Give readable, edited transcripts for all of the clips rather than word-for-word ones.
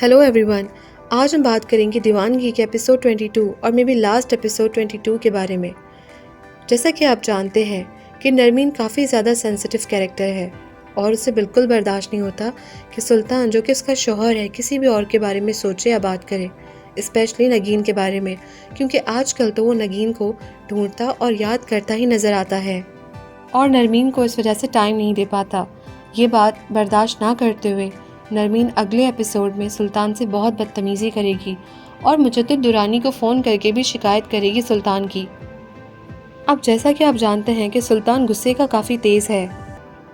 Hello everyone. आज हम बात करेंगे दीवानगी के एपिसोड 22 और मे बी लास्ट एपिसोड 22 के बारे में। जैसा कि आप जानते हैं कि नरमीन काफ़ी ज़्यादा सेंसिटिव कैरेक्टर है और उसे बिल्कुल बर्दाश्त नहीं होता कि सुल्तान जो कि उसका शौहर है किसी भी और के बारे में सोचे या बात करे, स्पेशली नगीन के बारे में, क्योंकि आजकल तो वो नगीन को ढूंढता और याद करता ही नज़र आता है और नरमीन को इस वजह से टाइम नहीं दे पाता। ये बात बर्दाश्त ना करते हुए नरमीन अगले एपिसोड में सुल्तान से बहुत बदतमीज़ी करेगी और मुजद्दिद दुरानी को फ़ोन करके भी शिकायत करेगी सुल्तान की। अब जैसा कि आप जानते हैं कि सुल्तान गुस्से का काफ़ी तेज़ है।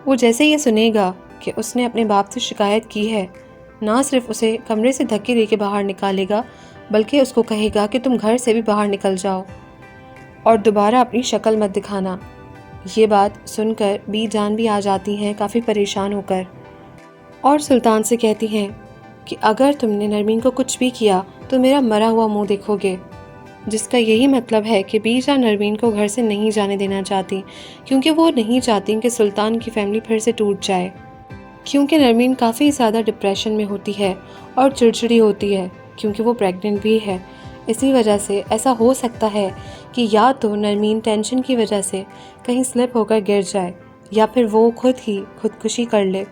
वो जैसे ये सुनेगा कि उसने अपने बाप से शिकायत की है, ना सिर्फ उसे कमरे से धक्के दे के बाहर निकालेगा बल्कि उसको कहेगा कि तुम घर से भी बाहर निकल जाओ और दोबारा अपनी शक्ल मत दिखाना। ये बात सुनकर बी जान भी आ जाती हैं काफ़ी परेशान होकर और सुल्तान से कहती हैं कि अगर तुमने नरमीन को कुछ भी किया तो मेरा मरा हुआ मुंह देखोगे, जिसका यही मतलब है कि बी जान नरमीन को घर से नहीं जाने देना चाहती, क्योंकि वो नहीं चाहती कि सुल्तान की फैमिली फिर से टूट जाए, क्योंकि नरमीन काफ़ी ज़्यादा डिप्रेशन में होती है और चिड़चिड़ी होती है क्योंकि वो प्रेग्नेंट भी है। इसी वजह से ऐसा हो सकता है कि या तो नरमीन टेंशन की वजह से कहीं स्लिप होकर गिर जाए या फिर वो खुद ही खुदकुशी कर ले,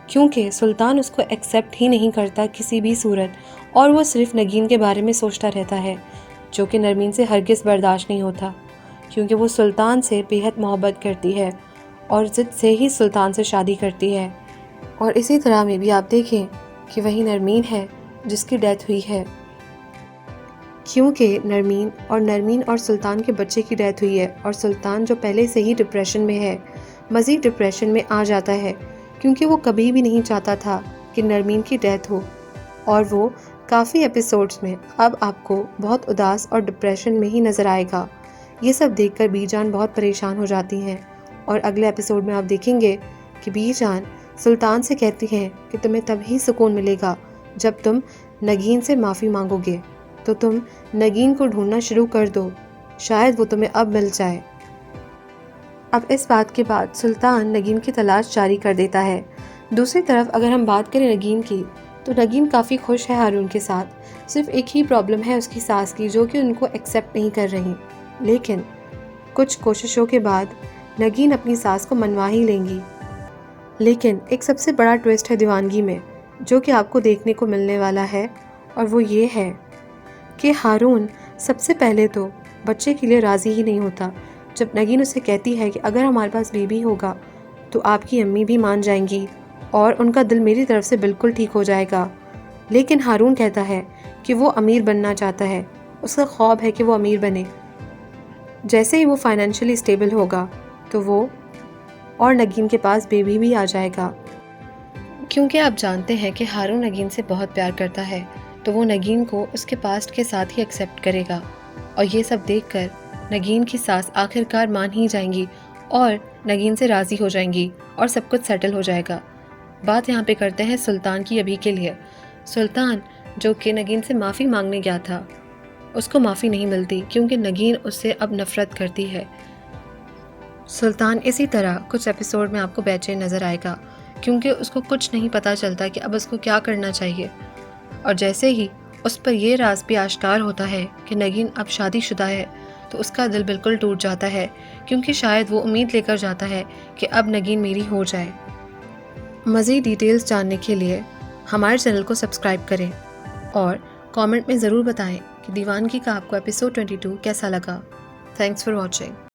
क्योंकि सुल्तान उसको एक्सेप्ट ही नहीं करता किसी भी सूरत और वो सिर्फ नगीन के बारे में सोचता रहता है, जो कि नरमीन से हरगिज़ बर्दाश्त नहीं होता, क्योंकि वो सुल्तान से बेहद मोहब्बत करती है और ज़िद से ही सुल्तान से शादी करती है। और इसी तरह में भी आप देखें कि वही नरमीन है जिसकी डेथ हुई है, क्योंकि नरमीन और सुल्तान के बच्चे की डेथ हुई है और सुल्तान जो पहले से ही डिप्रेशन में है मज़ीद डिप्रेशन में आ जाता है, क्योंकि वो कभी भी नहीं चाहता था कि नरमीन की डेथ हो और वो काफ़ी एपिसोड्स में अब आपको बहुत उदास और डिप्रेशन में ही नज़र आएगा। ये सब देखकर बी जान बहुत परेशान हो जाती हैं और अगले एपिसोड में आप देखेंगे कि बी जान सुल्तान से कहती हैं कि तुम्हें तभी सुकून मिलेगा जब तुम नगीन से माफ़ी मांगोगे, तो तुम नगीन को ढूंढना शुरू कर दो, शायद वो तुम्हें अब मिल जाए। अब इस बात के बाद सुल्तान नगीन की तलाश जारी कर देता है। दूसरी तरफ अगर हम बात करें नगीन की, तो नगीन काफ़ी खुश है हारून के साथ। सिर्फ एक ही प्रॉब्लम है उसकी सास की, जो कि उनको एक्सेप्ट नहीं कर रही, लेकिन कुछ कोशिशों के बाद नगीन अपनी सास को मनवा ही लेंगी। लेकिन एक सबसे बड़ा ट्विस्ट है दीवानगी में, जो कि आपको देखने को मिलने वाला है, और वो ये है कि हारून सबसे पहले तो बच्चे के लिए राज़ी ही नहीं होता। जब नगीन उसे कहती है कि अगर हमारे पास बेबी होगा तो आपकी अम्मी भी मान जाएंगी और उनका दिल मेरी तरफ से बिल्कुल ठीक हो जाएगा, लेकिन हारून कहता है कि वो अमीर बनना चाहता है, उसका ख्वाब है कि वो अमीर बने। जैसे ही वो फाइनेंशियली स्टेबल होगा तो वो और नगीन के पास बेबी भी आ जाएगा, क्योंकि आप जानते हैं कि हारून नगीन से बहुत प्यार करता है, तो वो नगीन को उसके पास्ट के साथ ही एक्सेप्ट करेगा। और ये सब देखकर नगीन की सास आखिरकार मान ही जाएंगी और नगीन से राज़ी हो जाएंगी और सब कुछ सेटल हो जाएगा। बात यहाँ पे करते हैं सुल्तान की अभी के लिए। सुल्तान जो कि नगीन से माफ़ी मांगने गया था, उसको माफ़ी नहीं मिलती क्योंकि नगीन उससे अब नफ़रत करती है। सुल्तान इसी तरह कुछ एपिसोड में आपको बेचैन नज़र आएगा, क्योंकि उसको कुछ नहीं पता चलता कि अब उसको क्या करना चाहिए। और जैसे ही उस पर यह राज भी आश्कार होता है कि नगीन अब शादीशुदा है, तो उसका दिल बिल्कुल टूट जाता है, क्योंकि शायद वो उम्मीद लेकर जाता है कि अब नगीन मेरी हो जाए। मज़ीद डिटेल्स जानने के लिए हमारे चैनल को सब्सक्राइब करें और कमेंट में ज़रूर बताएं कि दीवानगी का आपको एपिसोड 22 कैसा लगा। Thanks for watching.